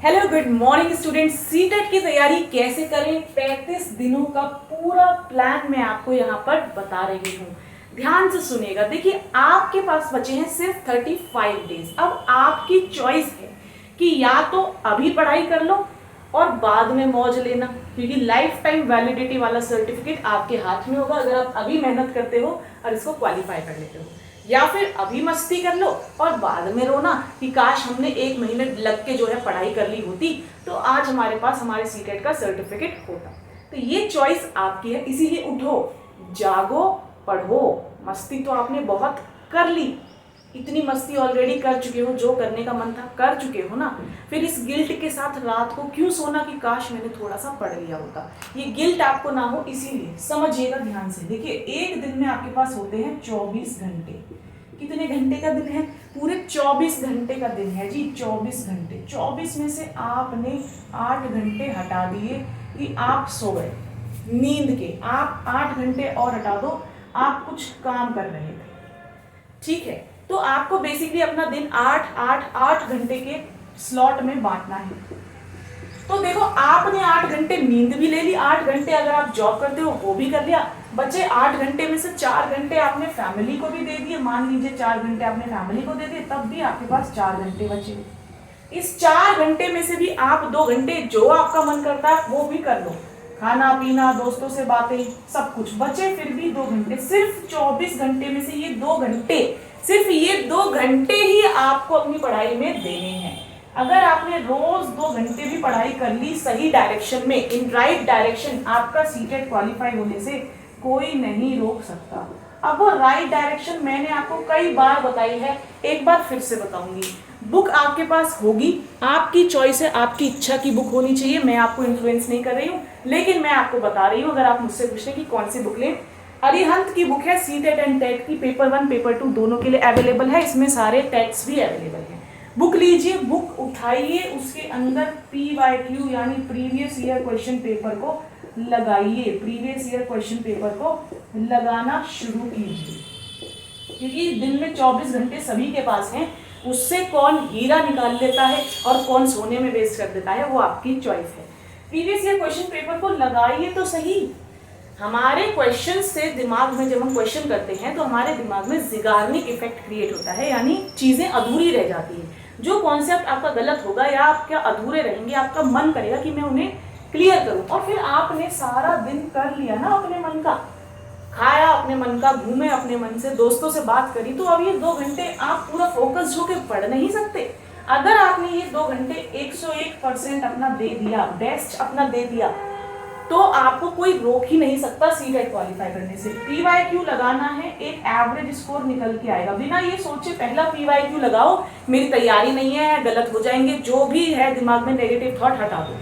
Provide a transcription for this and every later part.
Hello good morning student. CTET की तैयारी कैसे करें, 35 दिनों का पूरा प्लान मैं आपको यहाँ पर बता रही हूँ। ध्यान से सुनिएगा। देखिए, आपके पास बचे हैं सिर्फ 35 डेज। अब आपकी चॉइस है कि या तो अभी पढ़ाई कर लो और बाद में मौज लेना, क्योंकि लाइफ टाइम वैलिडिटी वाला सर्टिफिकेट आपके हाथ में होगा अगर आप अभी मेहनत करते हो और इसको क्वालिफाई कर लेते हो। या फिर अभी मस्ती कर लो और बाद में रोना कि काश हमने 1 महीने लग के जो है पढ़ाई कर ली होती तो आज हमारे पास हमारे सीटेट का सर्टिफिकेट होता। तो ये चॉइस आपकी है, इसीलिए उठो, जागो, पढ़ो। मस्ती तो आपने बहुत कर ली, इतनी मस्ती ऑलरेडी कर चुके हो, जो करने का मन था कर चुके हो ना। फिर इस गिल्ट के साथ रात को क्यों सोना कि काश मैंने थोड़ा सा पढ़ लिया होता। ये गिल्ट आपको ना हो, इसीलिए समझिएगा ध्यान से। देखिए, एक दिन में आपके पास होते हैं 24 घंटे। कितने घंटे का दिन है? पूरे 24 घंटे का दिन है जी, 24 घंटे। 24 में से आपने 8 घंटे हटा दिए कि आप सो गए नींद के। आप 8 घंटे और हटा दो, आप कुछ काम कर रहे थे, ठीक है। तो आपको बेसिकली अपना दिन 8 घंटे के स्लॉट में बांटना है। तो देखो, आपने 8 घंटे नींद भी ले ली, 8 घंटे अगर आप जॉब करते हो वो भी कर लिया। बचे 8 घंटे में से 4 घंटे आपने फैमिली को भी दे दिए। मान लीजिए 4 घंटे आपने फैमिली को दे दिए, तब भी आपके पास 4 घंटे बचे। इस 4 घंटे में से भी आप 2 घंटे जो आपका मन करता है वो भी कर लो, खाना पीना, दोस्तों से बातें, सब कुछ। बचे फिर भी 2 घंटे। सिर्फ 24 घंटे में से ये 2 घंटे, सिर्फ ये 2 घंटे ही आपको अपनी पढ़ाई में देने हैं। अगर आपने रोज 2 घंटे भी पढ़ाई कर ली सही डायरेक्शन में, इन राइट डायरेक्शन, आपका सीटेट क्वालिफाई होने से कोई नहीं रोक सकता। अब वो राइट डायरेक्शन मैंने आपको कई बार बताई है, एक बार फिर से बताऊंगी। बुक आपके पास होगी, आपकी चॉइस है, आपकी इच्छा की बुक होनी चाहिए। मैं आपको इन्फ्लुएंस नहीं कर रही हूँ, लेकिन मैं आपको बता रही हूँ। अगर आप मुझसे पूछें कि कौन सी बुक लें, अरिहंत की बुक है, सीटेट एंड टेट की, पेपर 1 पेपर 2 दोनों के लिए अवेलेबल है। इसमें सारे टेट्स भी अवेलेबल हैं। बुक लीजिए, बुक उठाइए, उसके अंदर PYQ यानी प्रीवियस ईयर क्वेश्चन पेपर को लगाइए। प्रीवियस ईयर क्वेश्चन पेपर को लगाना शुरू कीजिए, क्योंकि दिन में 24 घंटे सभी के पास हैं। उससे कौन हीरा निकाल लेता है और कौन सोने में वेस्ट कर देता है वो आपकी चॉइस है। प्रीवियस ईयर क्वेश्चन पेपर को लगाइए तो सही। हमारे क्वेश्चन से दिमाग में, जब हम क्वेश्चन करते हैं तो हमारे दिमाग में ज़िगार्निक इफेक्ट क्रिएट होता है, यानी चीज़ें अधूरी रह जाती हैं। जो कॉन्सेप्ट आपका गलत होगा या आपके अधूरे रहेंगे, आपका मन करेगा कि मैं उन्हें क्लियर करूं, और फिर आपने सारा दिन कर लिया ना अपने मन का, खाया अपने मन का, घूमे अपने मन से, दोस्तों से बात करी, तो अब ये 2 घंटे आप पूरा फोकस होकर पढ़ नहीं सकते। अगर आपने ये 2 घंटे 101% अपना दे दिया, बेस्ट अपना दे दिया, तो आपको कोई रोक ही नहीं सकता सीटेट क्वालिफाई करने से। PYQ लगाना है, एक एवरेज स्कोर निकल के आएगा। बिना ये सोचे पहला PYQ लगाओ, मेरी तैयारी नहीं है, गलत हो जाएंगे, जो भी है दिमाग में नेगेटिव थॉट हटा दो।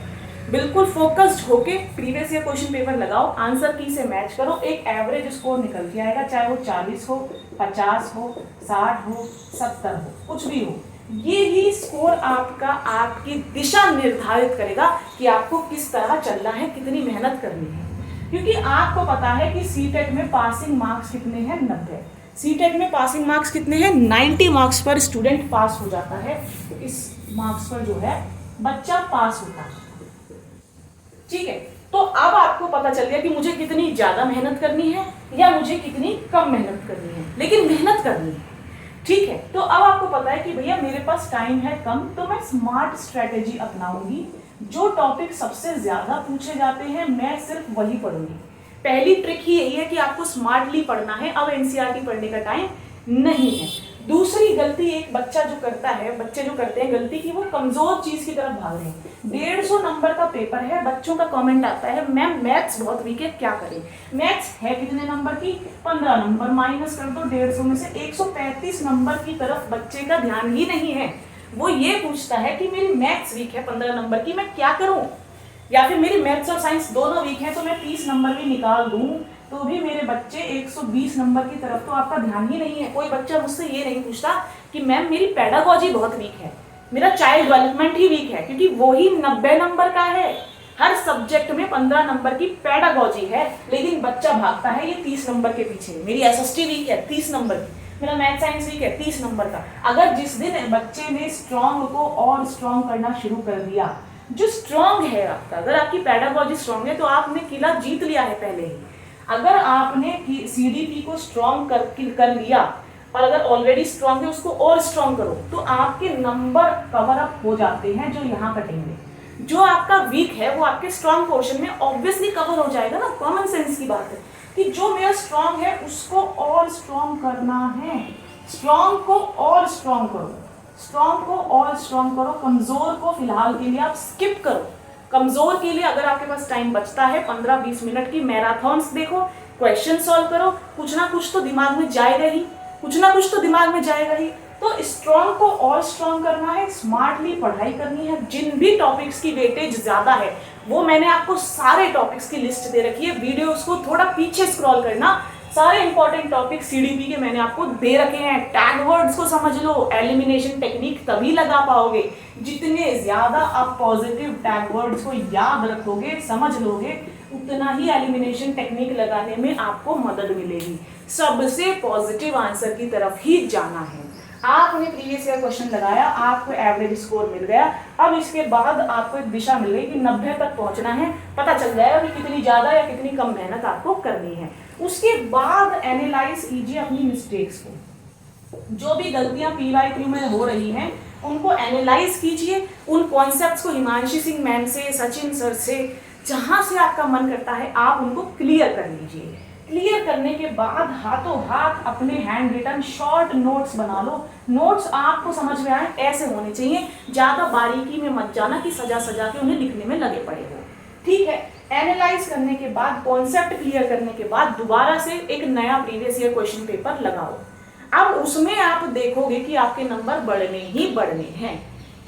बिल्कुल फोकस्ड होके प्रीवियस ईयर क्वेश्चन पेपर लगाओ, आंसर की से मैच करो, एक एवरेज स्कोर निकल के आएगा। चाहे वो 40 हो, 50 हो, 60 हो, 70 हो, कुछ भी हो, ये ही स्कोर आपका, आपकी दिशा निर्धारित करेगा कि आपको किस तरह चलना है, कितनी मेहनत करनी है। क्योंकि आपको पता है कि सीटेट में पासिंग मार्क्स कितने हैं? 90। सीटेट में पासिंग मार्क्स कितने हैं? 90 मार्क्स पर स्टूडेंट पास हो जाता है। तो इस मार्क्स पर जो है बच्चा पास होता है, ठीक है। तो अब आपको पता चल गया कि मुझे कितनी ज्यादा मेहनत करनी है या मुझे कितनी कम मेहनत करनी है, लेकिन मेहनत करनी है, ठीक है। तो अब आपको पता है कि भैया मेरे पास टाइम है कम, तो मैं स्मार्ट स्ट्रेटेजी अपनाऊंगी। जो टॉपिक सबसे ज्यादा पूछे जाते हैं मैं सिर्फ वही पढ़ूंगी। पहली ट्रिक ही यही है कि आपको स्मार्टली पढ़ना है, अब NCERT पढ़ने का टाइम नहीं है। दूसरी गलती एक बच्चा जो करता है, बच्चे जो करते हैं गलती की, वो कमजोर चीज की तरफ भाग रहे हैं। 150 नंबर का पेपर है, बच्चों का कमेंट आता है मैम मैथ्स बहुत वीक है, क्या करें? मैथ्स है कितने नंबर की? 15 नंबर, माइनस कर दो 150 में से 135 नंबर की तरफ बच्चे का ध्यान ही नहीं है। वो ये पूछता है कि मेरी मैथ्स वीक है 15 नंबर की, मैं क्या करूं? या फिर मेरी मैथ्स और साइंस दोनों वीक है तो मैं 30 नंबर भी निकाल दूं तो भी मेरे बच्चे 120 नंबर की तरफ तो आपका ध्यान ही नहीं है। कोई बच्चा मुझसे ये नहीं पूछता कि मैम मेरी पेडागॉजी बहुत वीक है, मेरा चाइल्ड डेवलपमेंट ही वीक है, क्योंकि वो ही 90 नंबर का है। हर सब्जेक्ट में 15 नंबर की पेडागॉजी है, लेकिन बच्चा भागता है ये 30 नंबर के पीछे। मेरी SST वीक है 30 नंबर की, मेरा मैथ साइंस वीक है 30 नंबर का। अगर जिस दिन बच्चे ने स्ट्रॉन्ग को और स्ट्रॉन्ग करना शुरू कर दिया, जो स्ट्रॉन्ग है आपका, अगर आपकी पेडागोजी स्ट्रॉन्ग है तो आपने किला जीत लिया है पहले ही। अगर आपने सीडीपी को स्ट्रॉन्ग कर लिया और अगर ऑलरेडी स्ट्रॉन्ग है उसको और स्ट्रॉन्ग करो तो आपके नंबर कवर अप हो जाते हैं जो यहाँ कटेंगे। जो आपका वीक है वो आपके स्ट्रॉन्ग पोर्शन में ऑब्वियसली कवर हो जाएगा ना, कॉमन सेंस की बात है कि जो मेरा स्ट्रॉन्ग है उसको और स्ट्रॉन्ग करना है, स्ट्रॉन्ग को और स्ट्रॉन्ग करो, स्ट्रॉन्ग को और स्ट्रॉन्ग करो, कमजोर को फिलहाल के लिए आप स्किप करो। कमजोर के लिए अगर आपके पास टाइम बचता है 15-20 मिनट की मैराथन्स देखो, क्वेश्चन सॉल्व करो, कुछ ना कुछ तो दिमाग में जाएगा ही, कुछ ना कुछ तो दिमाग में जाएगा ही। तो स्ट्रॉन्ग को और स्ट्रॉन्ग करना है, स्मार्टली पढ़ाई करनी है। जिन भी टॉपिक्स की वेटेज ज्यादा है वो मैंने आपको सारे टॉपिक्स की लिस्ट दे रखी है, वीडियोस को थोड़ा पीछे स्क्रॉल करना, सारे इंपॉर्टेंट टॉपिक सीडीपी के मैंने आपको दे रखे हैं। टैग वर्ड्स को समझ लो, एलिमिनेशन टेक्निक तभी लगा पाओगे जितने ज्यादा आप पॉजिटिव टैग वर्ड्स को याद रखोगे, समझ लोगे, उतना ही एलिमिनेशन टेक्निक लगाने में आपको मदद मिलेगी। सबसे पॉजिटिव आंसर की तरफ ही जाना है। आपने प्रीवियस ईयर क्वेश्चन लगाया, आपको एवरेज स्कोर मिल गया, अब इसके बाद आपको एक दिशा मिल गई कि 90 तक पहुंचना है, पता चल जाएगा कि कितनी ज्यादा या कितनी कम मेहनत आपको करनी है। उसके बाद एनालाइज कीजिए अपनी मिस्टेक्स को, जो भी गलतियां PYQ में हो रही हैं उनको एनालाइज कीजिए, उन कॉन्सेप्ट्स को हिमांशी सिंह मैम से, सचिन सर से, जहां से आपका मन करता है आप उनको क्लियर कर लीजिए। क्लियर करने के बाद हाथों हाथ अपने हैंड रिटन शॉर्ट नोट्स बना लो। नोट्स आपको समझ में आए ऐसे होने चाहिए, ज्यादा बारीकी में मत जाना कि सजा सजा के उन्हें लिखने में लगे पड़े हो, ठीक है। एनालाइज करने के बाद, कॉन्सेप्ट क्लियर करने के बाद दोबारा से एक नया प्रीवियस ईयर क्वेश्चन पेपर लगाओ। अब उसमें आप देखोगे कि आपके नंबर बढ़ने ही बढ़ने हैं,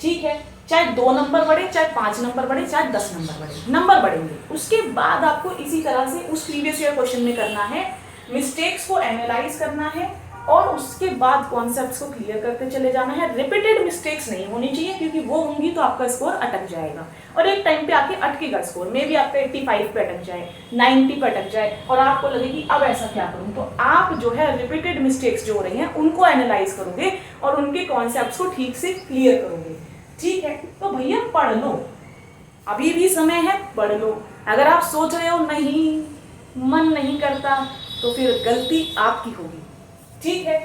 ठीक है। चाहे 2 नंबर बढ़े, चाहे 5 नंबर बढ़े, चाहे 10 नंबर बढ़े, नंबर बढ़ेंगे। उसके बाद आपको इसी तरह से उस प्रीवियस ईयर क्वेश्चन में करना है, मिस्टेक्स को एनालाइज करना है और उसके बाद कॉन्सेप्ट्स को क्लियर करते चले जाना है। रिपीटेड मिस्टेक्स नहीं होनी चाहिए क्योंकि वो होंगी तो आपका स्कोर अटक जाएगा और एक टाइम पे आके अटकेगा स्कोर, मे भी आपका 85 पे अटक जाए, 90 पे अटक जाए और आपको लगे कि अब ऐसा क्या करूं। तो आप जो है रिपीटेड मिस्टेक्स जो हो रही हैं उनको एनालाइज करोगे और उनके कॉन्सेप्ट्स को ठीक से क्लियर करोगे, ठीक है। तो भैया पढ़ लो, अभी भी समय है, पढ़ लो। अगर आप सोच रहे हो नहीं मन नहीं करता तो फिर गलती आपकी होगी, ठीक है।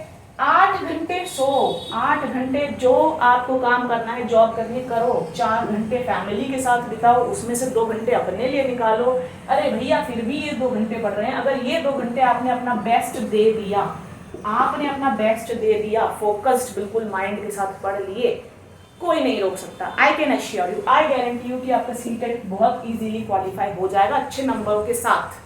8 घंटे सो, 8 घंटे जो आपको काम करना है, जॉब करनी है करो, 4 घंटे फैमिली के साथ बिताओ, उसमें से 2 घंटे अपने लिए निकालो। अरे भैया फिर भी ये 2 घंटे पढ़ रहे हैं, अगर ये 2 घंटे आपने अपना बेस्ट दे दिया, आपने अपना बेस्ट दे दिया, फोकस्ड बिल्कुल माइंड के साथ पढ़ लिए, कोई नहीं रोक सकता। I can assure you, I guarantee you कि आपका सीटेट बहुत इजीली क्वालिफाई हो जाएगा अच्छे नंबरों के साथ,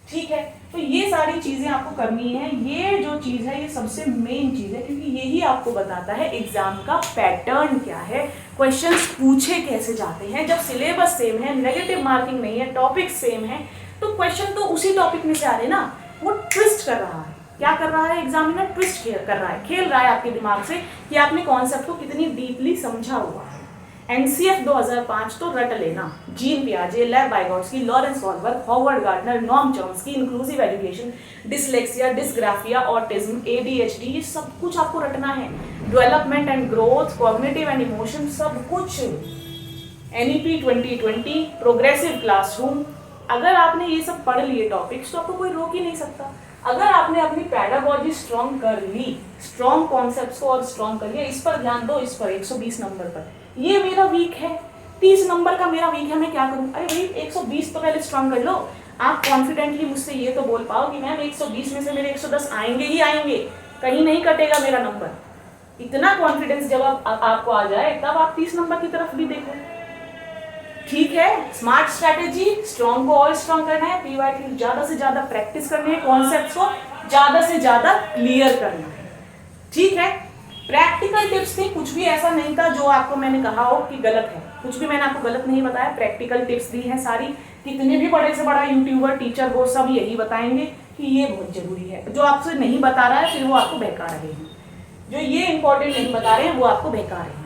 ठीक है। तो ये सारी चीजें आपको करनी है। ये जो चीज है ये सबसे मेन चीज है क्योंकि यही आपको बताता है एग्जाम का पैटर्न क्या है, क्वेश्चंस पूछे कैसे जाते हैं। जब सिलेबस सेम है, नेगेटिव मार्किंग नहीं है, टॉपिक सेम है, तो क्वेश्चन तो उसी टॉपिक में से आ रहे ना। वो ट्विस्ट कर रहा है, क्या कर रहा है एग्जामिनर, ट्विस्ट कर रहा है, खेल रहा है आपके दिमाग से कि आपने कॉन्सेप्ट को कितनी डीपली समझा हुआ है। एनसीएफ 2005 तो रट लेना, जीन पियाजे, लेव वाइगोट्स्की, Lawrence Wahlberg, Howard gardener, norm Chomsky, inclusive education, dyslexia, dysgraphia, autism, ADHD, ये सब कुछ आपको रटना है। Development and growth, cognitive and emotion, सब कुछ। NEP 2020, progressive classroom. अगर आपने ये सब पढ़ लिए टॉपिक्स तो आपको कोई रोक ही नहीं सकता। अगर आपने अपनी पैडागोजी स्ट्रॉन्ग कर ली, स्ट्रॉन्ग कॉन्सेप्ट्स को और स्ट्रॉन्ग कर लिया, इस पर ध्यान दो, इस पर 120 नंबर पर। ये मेरा वीक है, 30 नंबर का मेरा वीक है, मैं क्या करूं? अरे भाई 120 तो पहले स्ट्रॉन्ग कर लो। आप कॉन्फिडेंटली मुझसे ये तो बोल पाओ कि मैम 120 में से मेरे 110 आएंगे ही आएंगे, कहीं नहीं कटेगा मेरा नंबर। इतना कॉन्फिडेंस जब आपको आ जाए तब आप 30 नंबर की तरफ भी देखो, ठीक है। स्मार्ट स्ट्रैटेजी, स्ट्रॉन्ग को और स्ट्रॉन्ग करना है, PYQ ज्यादा से ज्यादा प्रैक्टिस करनी है, कॉन्सेप्ट्स को ज्यादा से ज्यादा क्लियर करना है, ठीक है। प्रैक्टिकल टिप्स थी, कुछ भी ऐसा नहीं था जो आपको मैंने कहा हो कि गलत है, कुछ भी मैंने आपको गलत नहीं बताया। प्रैक्टिकल टिप्स दी हैं सारी, कितने भी बड़े से बड़ा यूट्यूबर, टीचर वो सब यही बताएंगे कि ये बहुत जरूरी है। जो आपसे नहीं बता रहा है फिर वो आपको बहका रहे हैं, जो ये इंपॉर्टेंट नहीं बता रहे हैं वो आपको बहका रहे हैं,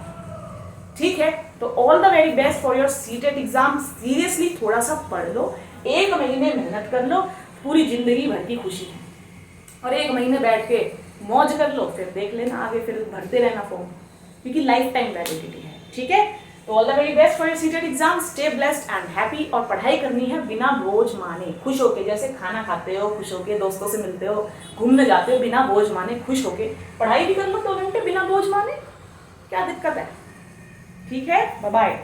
ठीक है। तो all the very best for your CTET exam. Seriously थोड़ा सा पढ़ लो, 1 महीने मेहनत कर लो, पूरी जिंदगी भर की खुशी है। और 1 महीने बैठ के मौज कर लो, फिर देख लेना आगे, फिर भरते रहना फॉर्म, क्योंकि लाइफ टाइम वैलिडिटी है। ठीक है, तो all the very best for your seated exam, stay blessed and happy. और पढ़ाई करनी है बिना बोझ माने, खुश होके, जैसे खाना खाते हो खुश होके, दोस्तों से मिलते हो, घूमने जाते हो, बिना बोझ माने खुश होके पढ़ाई भी कर लो 2 घंटे बिना बोझ माने, क्या दिक्कत है। ठीक है, बाय बाय।